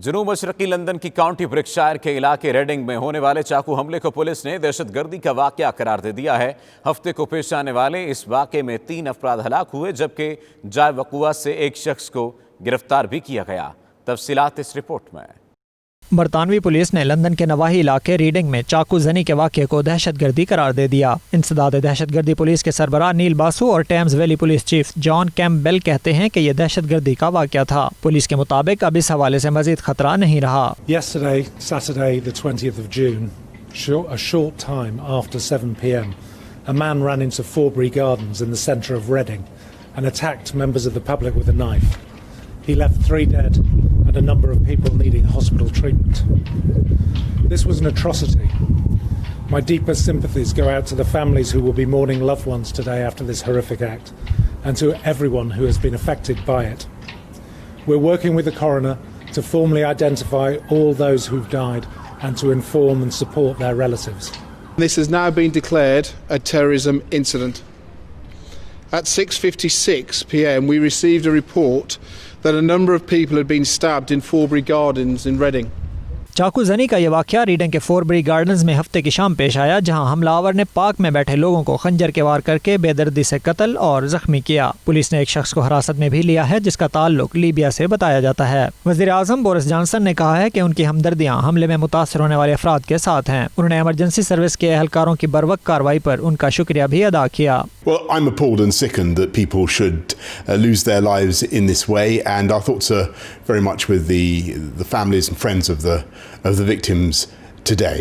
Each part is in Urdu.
جنوب مشرقی لندن کی کاؤنٹی برکشائر کے علاقے ریڈنگ میں ہونے والے چاقو حملے کو پولیس نے دہشت گردی کا واقعہ قرار دے دیا ہے۔ ہفتے کو پیش آنے والے اس واقعے میں 3 افراد ہلاک ہوئے جبکہ جائے وقوع سے ایک شخص کو گرفتار بھی کیا گیا۔ تفصیلات اس رپورٹ میں۔ برطانوی پولیس نے لندن کے نواحی علاقے ریڈنگ میں چاقو زنی کے واقعے کو دہشت گردی قرار دے دیا۔ انسداد دہشت گردی پولیس کے سربراہ نیل باسو اور ٹیمز ویلی پولیس چیف جان کیمپبیل کہتے ہیں کہ یہ دہشت گردی کا واقعہ تھا۔ پولیس کے مطابق اب اس حوالے سے مزید خطرہ نہیں رہا۔ Yesterday, Saturday the 20th of June, a short time after 7 p.m, a man ran into Forbury Gardens in the centre of Reading and attacked members of the public with a knife. He left 3 dead and a number of people needing hospital treatment. This was an atrocity. My deepest sympathies go out to the families who will be mourning loved ones today after this horrific act, and to everyone who has been affected by it. We're working with the coroner to formally identify all those who've died and to inform and support their relatives. This has now been declared a terrorism incident. At 6:56 p.m, we received a report that a number of people had been stabbed in Forbury Gardens in Reading. چاقو زنی کا یہ واقعہ ریڈنگ کے فوربری گارڈنز میں ہفتے کی شام پیش آیا، جہاں حملہ آور نے پارک میں بیٹھے لوگوں کو خنجر کے وار کر کے بے دردی سے قتل اور زخمی کیا۔ پولیس نے ایک شخص کو حراست میں بھی لیا ہے جس کا تعلق لیبیا سے بتایا جاتا ہے۔ وزیر اعظم بورس جانسن نے کہا ہے کہ ان کی ہمدردیاں حملے میں متاثر ہونے والے افراد کے ساتھ ہیں۔ انہوں نے ایمرجنسی سروس کے اہلکاروں کی بروقت کارروائی پر ان کا شکریہ بھی ادا کیا۔ Well, I'm appalled and sickened that people should lose their lives in this way, and our thoughts are very much with the families and friends of the victims today.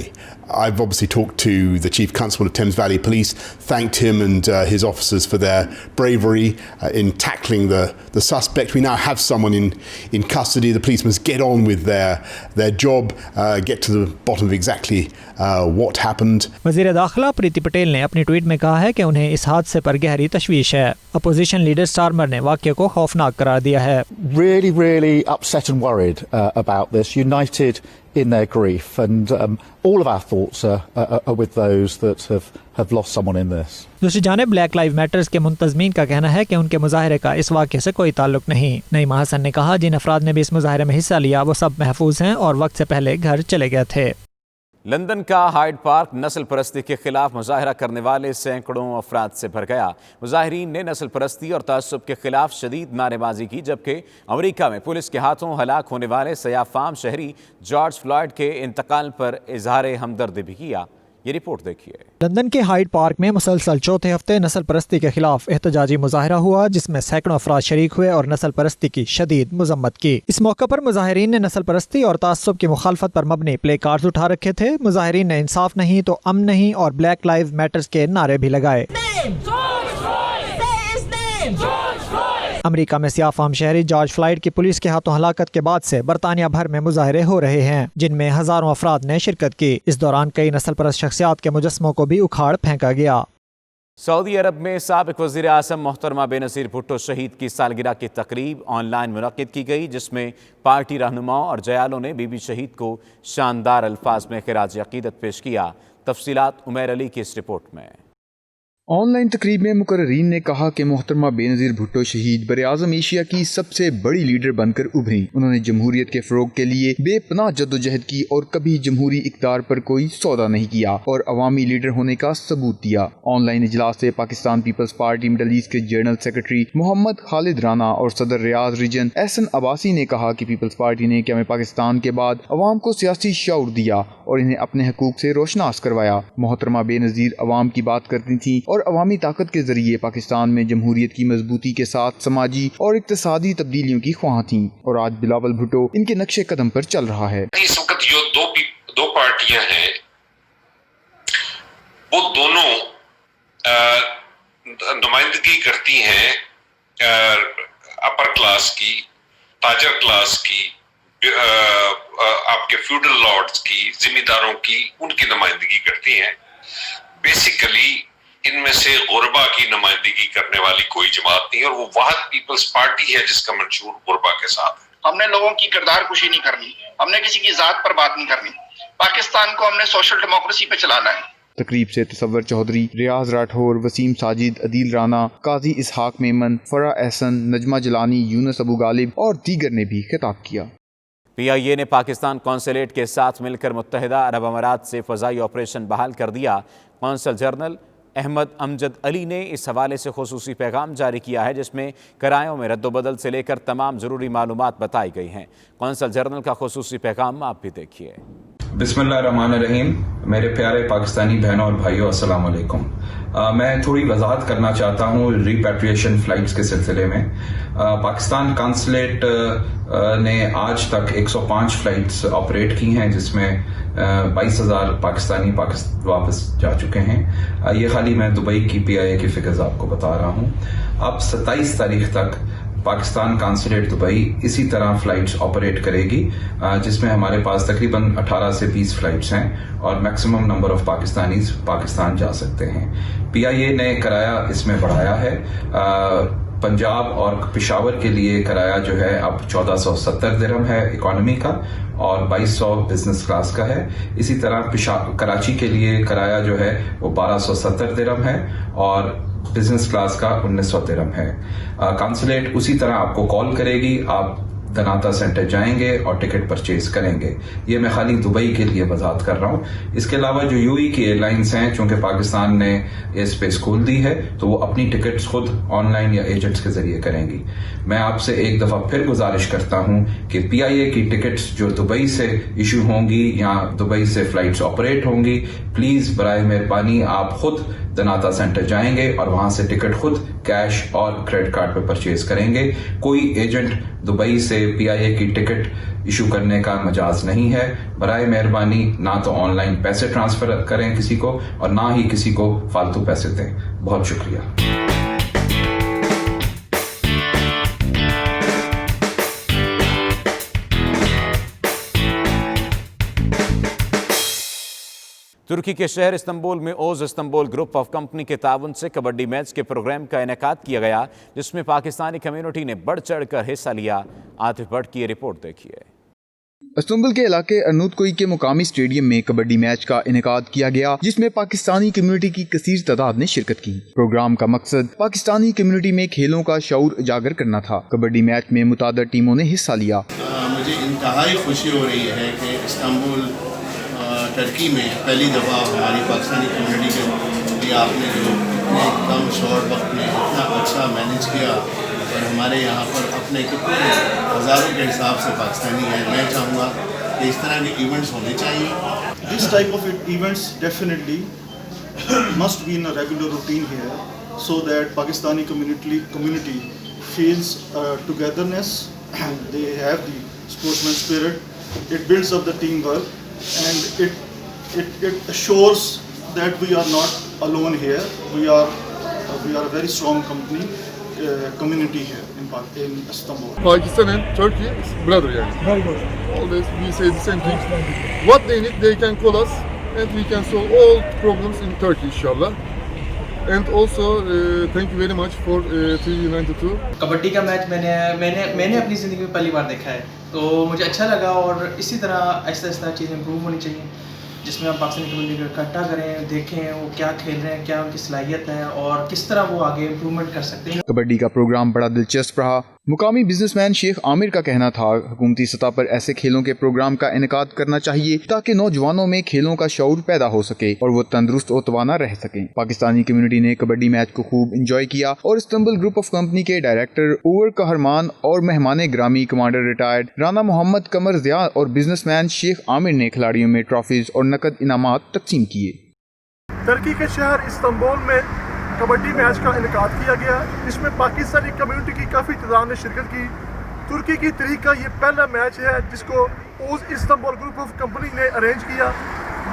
I've obviously talked to the Chief Constable of Thames Valley Police, thanked him and his officers for their bravery in tackling the suspect. We now have someone in custody. The police must get on with their job, get to the bottom of exactly what happened. وزیر داخلہ پریتی پٹیل نے اپنی ٹویٹ میں کہا ہے کہ انہیں اس حادثے پر گہری تشویش ہے۔ اپوزیشن لیڈر سٹارمر نے واقعے کو خوفناک قرار دیا ہے۔ Really upset and worried about this, united in their grief, and all of our thoughts are with those that have lost someone in this. دوسری جانب بلیک لائیو میٹرز کے منتظمین کا کہنا ہے کہ ان کے مظاہرے کا اس واقعے سے کوئی تعلق نہیں۔ نعیمہ حسن نے کہا جن افراد نے بھی اس مظاہرے میں حصہ لیا وہ سب محفوظ ہیں اور وقت سے پہلے گھر چلے گئے تھے۔ لندن کا ہائیڈ پارک نسل پرستی کے خلاف مظاہرہ کرنے والے سینکڑوں افراد سے بھر گیا۔ مظاہرین نے نسل پرستی اور تعصب کے خلاف شدید نعرے بازی کی، جبکہ امریکہ میں پولیس کے ہاتھوں ہلاک ہونے والے سیاہ فام شہری جارج فلائیڈ کے انتقال پر اظہار ہمدردی بھی کیا۔ یہ رپورٹ دیکھیے۔ لندن کے ہائیڈ پارک میں مسلسل چوتھے ہفتے نسل پرستی کے خلاف احتجاجی مظاہرہ ہوا، جس میں سینکڑوں افراد شریک ہوئے اور نسل پرستی کی شدید مذمت کی۔ اس موقع پر مظاہرین نے نسل پرستی اور تعصب کی مخالفت پر مبنی پلے کارڈز اٹھا رکھے تھے۔ مظاہرین نے انصاف نہیں تو امن نہیں اور بلیک لائیو میٹرز کے نعرے بھی لگائے۔ امریکہ میں سیاہ فام شہری جارج فلائیڈ کی پولیس کے ہاتھوں ہلاکت کے بعد سے برطانیہ بھر میں مظاہرے ہو رہے ہیں، جن میں ہزاروں افراد نے شرکت کی۔ اس دوران کئی نسل پرست شخصیات کے مجسموں کو بھی اکھاڑ پھینکا گیا۔ سعودی عرب میں سابق وزیر اعظم محترمہ بینظیر بھٹو شہید کی سالگرہ کی تقریب آن لائن منعقد کی گئی، جس میں پارٹی رہنماؤں اور جیالوں نے بی بی شہید کو شاندار الفاظ میں خراج عقیدت پیش کیا۔ تفصیلات عمیر علی کی اس رپورٹ میں۔ آن لائن تقریب میں مقررین نے کہا کہ محترمہ بینظیر بھٹو شہید براعظم ایشیا کی سب سے بڑی لیڈر بن کر ابھری۔ انہوں نے جمہوریت کے فروغ کے لیے بے پناہ جدوجہد کی اور کبھی جمہوری اقتدار پر کوئی سودا نہیں کیا اور عوامی لیڈر ہونے کا ثبوت دیا۔ آن لائن اجلاس سے پاکستان پیپلز پارٹی مڈل ایسٹ کے جنرل سیکرٹری محمد خالد رانا اور صدر ریاض ریجن احسن عباسی نے کہا کہ پیپلز پارٹی نے قیام پاکستان کے بعد عوام کو سیاسی شعور دیا اور انہیں اپنے حقوق سے روشناس کروایا۔ محترمہ بینظیر عوام کی بات کرتی تھیں اور عوامی طاقت کے ذریعے پاکستان میں جمہوریت کی مضبوطی کے ساتھ سماجی اور اقتصادی تبدیلیوں کی خواہاں تھیں اور آج بلاول بھٹو ان کے نقش قدم پر چل رہا ہے۔ اس وقت جو دو پارٹیاں ہیں وہ دونوں نمائندگی کرتی ہیں اپر کلاس کی، تاجر کلاس کی، آپ کے فیوڈل لارڈز کی، ذمہ داروں کی، ان کی نمائندگی کرتی ہیں۔ بیسیکلی ان میں سے غربا کی نمائندگی کرنے والی کوئی جماعت نہیں، اور وہ واحد پیپلز پارٹی ہے جس کا منشور غربا کے ساتھ ہے۔ ہم نے لوگوں کی کردار کشی نہیں کرنی، ہم نے کسی کی ذات پر بات نہیں کرنی، پاکستان کو ہم نے سوشل ڈیموکریسی پہ چلانا ہے۔ تقریب سے تصور چودھری، ریاض راٹھور، وسیم ساجد، عدیل رانا، قاضی اسحاق میمن، فرح احسن، نجمہ جلانی، یونس ابو غالب اور دیگر نے بھی خطاب کیا۔ PIA نے پاکستان قونصلیٹ کے ساتھ مل کر متحدہ عرب امارات سے فضائی آپریشن بحال کر دیا۔ قونصل جنرل احمد امجد علی نے اس حوالے سے خصوصی پیغام جاری کیا ہے جس میں کرایوں میں رد و بدل سے لے کر تمام ضروری معلومات بتائی گئی ہیں۔ قونصل جنرل کا خصوصی پیغام آپ بھی دیکھیے۔ بسم اللہ الرحمن الرحیم۔ میرے پیارے پاکستانی بہنوں اور بھائیوں، السلام علیکم۔ میں تھوڑی وضاحت کرنا چاہتا ہوں ریپیٹریشن فلائٹس کے سلسلے میں۔ پاکستان قونصلیٹ نے آج تک 105 فلائٹس آپریٹ کی ہیں، جس میں 22,000 پاکستانی واپس جا چکے ہیں۔ یہ خالی میں دبئی کی PIA کی فگرز آپ کو بتا رہا ہوں۔ اب 27 تاریخ تک پاکستان قونصلیٹ دبئی اسی طرح فلائٹس آپریٹ کرے گی، جس میں ہمارے پاس تقریباً 18 سے 20 فلائٹس ہیں اور maximum number of Pakistanis Pakistan جا سکتے ہیں۔ PIA نے کرایہ اس میں بڑھایا ہے۔ پنجاب اور پشاور کے لیے کرایہ جو ہے اب 1470 درہم ہے اکانومی کا اور 2200 بزنس کلاس کا ہے۔ اسی طرح کراچی کے لیے کرایہ جو ہے وہ 1270 درہم ہے اور بزنس کلاس کا 1900 درہم ہے۔ قونصلیٹ اسی طرح آپ کو کال کرے گی، آپ دناتا سینٹر جائیں گے اور ٹکٹ پرچیز کریں گے۔ یہ میں خالی دبئی کے لیے وضاحت کر رہا ہوں۔ اس کے علاوہ جو UAE کی ایئر لائنز ہیں، چونکہ پاکستان نے ایئر اسپیس کھول دی ہے تو وہ اپنی ٹکٹس خود آن لائن یا ایجنٹس کے ذریعے کریں گی۔ میں آپ سے ایک دفعہ پھر گزارش کرتا ہوں کہ PIA کی ٹکٹس جو دبئی سے ایشو ہوں گی یا دبئی سے فلائٹس آپریٹ ہوں گی، پلیز برائے مہربانی آپ خود دناتا سینٹر جائیں گے اور وہاں سے ٹکٹ خود کیش اور کریڈٹ کارڈ پہ پرچیز کریں گے۔ کوئی ایجنٹ دبئی سے PIA کی ٹکٹ ایشو کرنے کا مجاز نہیں ہے۔ برائے مہربانی نہ تو آن لائن پیسے ٹرانسفر کریں کسی کو اور نہ ہی کسی کو فالتو پیسے دیں۔ بہت شکریہ۔ ترکی کے شہر استنبول میں Os Istanbul group of company کے تعاون سے کبڈی میچ کے پروگرام کا انعقاد کیا گیا، جس میں پاکستانی کمیونٹی نے بڑھ چڑھ کر حصہ لیا۔ عاطف بٹ کی یہ رپورٹ دیکھیے۔ استنبول کے علاقے ارنوت-کوئی کے مقامی اسٹیڈیم میں کبڈی میچ کا انعقاد کیا گیا، جس میں پاکستانی کمیونٹی کی کثیر تعداد نے شرکت کی۔ پروگرام کا مقصد پاکستانی کمیونٹی میں کھیلوں کا شعور اجاگر کرنا تھا۔ کبڈی میچ میں متعدد ٹیموں نے حصہ لیا۔ مجھے انتہائی خوشی ہو رہی ہے کہ استنبول ترکی میں پہلی دفعہ ہماری پاکستانی کمیونٹی کے لیے آپ نے جو اتنے کم شارٹ وقت میں اتنا اچھا مینیج کیا اور ہمارے یہاں پر اپنے کتنے ہزاروں کے حساب سے پاکستانی ہیں۔ میں چاہوں گا کہ اس طرح کے ایونٹس ہونے چاہیے۔ This type of events definitely must be in a regular routine here so that Pakistani community feels togetherness and they have the sportsman spirit. It builds up the teamwork and it assures that we are not alone here. We are a very strong community here in Istanbul. Pakistan and Turkey is brother yani. Very good. Always we say the same thing. What they need, they can call us and we can solve all problems in Turkey inshallah. And also thank you very much for 392. Kabaddi کا میچ میں نے اپنی زندگی میں پہلی بار دیکھا ہے، تو مجھے اچھا لگا اور اسی طرح آہستہ آہستہ چیزیں امپروو ہونی چاہیے، جس میں ہم پاکستانی کمیونٹی کو اکٹھا کریں، دیکھیں وہ کیا کھیل رہے ہیں، کیا ان کی صلاحیت ہے اور کس طرح وہ آگے امپروومنٹ کر سکتے ہیں۔ کبڈی کا پروگرام بڑا دلچسپ رہا۔ مقامی بزنس مین شیخ عامر کا کہنا تھا حکومتی سطح پر ایسے کھیلوں کے پروگرام کا انعقاد کرنا چاہیے تاکہ نوجوانوں میں کھیلوں کا شعور پیدا ہو سکے اور وہ تندرست و توانا رہ سکیں۔ پاکستانی کمیونٹی نے کبڈی میچ کو خوب انجوائے کیا اور استنبول گروپ آف کمپنی کے ڈائریکٹر اوور قہرمان اور مہمان گرامی کمانڈر ریٹائرڈ رانا محمد قمر ضیاء اور بزنس مین شیخ عامر نے کھلاڑیوں میں ٹرافیز اور نقد انعامات تقسیم کیے۔ ترکی کے شہر استنبول میں کبڈی میچ کا انعقاد کیا گیا، جس میں پاکستانی کمیونٹی کی کافی تعداد نے شرکت کی۔ ترکی کی تاریخ کا یہ پہلا میچ ہے جس کو Os Istanbul group of company نے ارینج کیا۔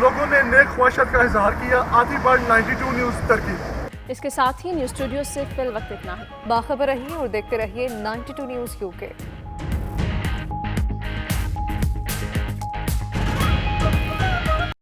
لوگوں نے نیک خواہشات کا اظہار کیا۔ عاطف بٹ 92 نیوز ترکی۔ اس کے ساتھ ہی نیوز اسٹوڈیو سے فی الوقت اتنا ہے۔ باخبر رہیے اور دیکھتے رہیے 92 نیوز UK۔